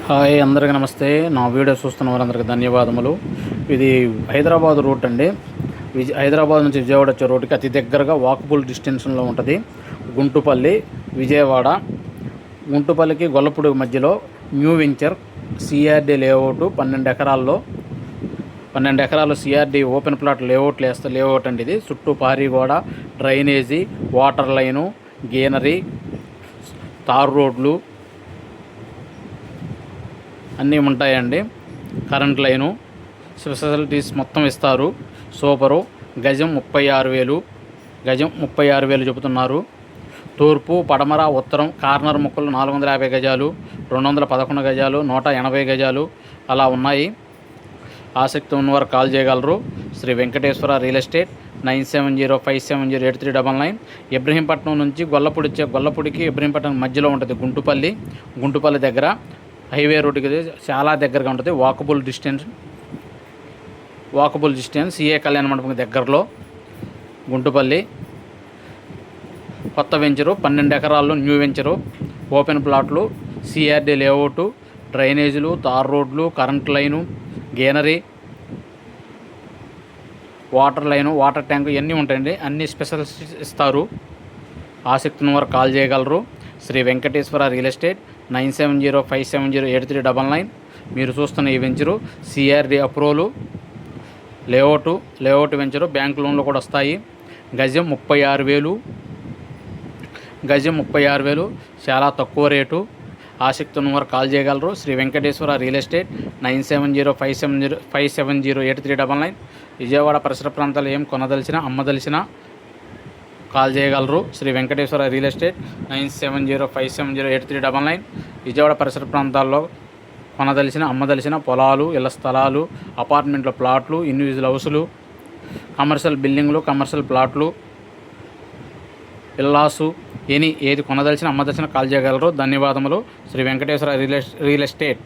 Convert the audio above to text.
Hi అందరికీ నమస్తే. నా వీడియో చూస్తున్న వారందరికీ ధన్యవాదములు. ఇది హైదరాబాద్ రూట్ అండి. హైదరాబాద్ నుంచి విజయవాడ వచ్చే రోడ్డుకి అతి దగ్గరగా వాకబుల్ డిస్టెన్స్లో ఉంటుంది. గుంటుపల్లి విజయవాడ. గుంటుపల్లికి గొల్లపూడి మధ్యలో న్యూ వెంచర్ సిఆర్డి లేఅవుట్ 12 ఎకరాలు సిఆర్డి ఓపెన్ ప్లాట్ లేఅవుట్ అండి. ఇది చుట్టూ పారీ గోడ, డ్రైనేజీ, వాటర్ లైను, గ్రీనరీ, తార్ రోడ్లు అన్నీ ఉంటాయండి. కరెంట్ లైను ఫెసిలిటీస్ మొత్తం ఇస్తారు. సూపరు. గజం 36,000 చెబుతున్నారు. తూర్పు, పడమర, ఉత్తరం కార్నర్ ముక్కలు 450 గజాలు, 211 గజాలు, 180 గజాలు అలా ఉన్నాయి. ఆసక్తి ఉన్నవారు కాల్ చేయగలరు. Shri Venkateswara real estate 9705708399. ఇబ్రహీంపట్నం నుంచి గొల్లపూడికి ఇబ్రహీంపట్నం మధ్యలో ఉంటుంది. గుంటుపల్లి దగ్గర హైవే రోడ్డుకి చాలా దగ్గరగా ఉంటుంది. వాకబుల్ డిస్టెన్స్ సిఏ కళ్యాణ మండపం దగ్గరలో గుంటుపల్లి. కొత్త వెంచరు 12 ఎకరాల్లో న్యూ వెంచరు, ఓపెన్ ప్లాట్లు, సిఆర్డి లేఅవుట్, డ్రైనేజీలు, తార్ రోడ్లు, current line, greenery, water line, water tank ఇవన్నీ ఉంటాయండి. అన్ని స్పెషల్స్ ఇస్తారు. ఆసక్తి ఉన్నవారు కాల్ చేయగలరు. Shri Venkateswara real estate 9705708399. మీరు చూస్తున్న ఈ venture CRD approval layout venture. Bank లోన్లు కూడా వస్తాయి. గజం 36,000 చాలా తక్కువ రేటు. ఆసక్తి ఉన్నవారు కాల్ చేయగలరు. Shri Venkateswara real estate 9705708399. విజయవాడ పరిసర ప్రాంతాలు ఏం కొనదలిచినా అమ్మదలిచినా కాల్ చేయగలరు. Shri Venkateswara real estate 9705708399. విజయవాడ పరిసర ప్రాంతాల్లో కొనదలిచిన అమ్మదలిచిన పొలాలు, ఇళ్ల స్థలాలు, అపార్ట్మెంట్ల ప్లాట్లు, ఇండివిజువల్ హౌసులు, కమర్షియల్ బిల్డింగ్లు, కమర్షియల్ ప్లాట్లు, ఇల్లాసు ఏది కొనదలిచిన అమ్మదలిచిన కాల్ చేయగలరు. ధన్యవాదములు. Shri Venkateswara real estate.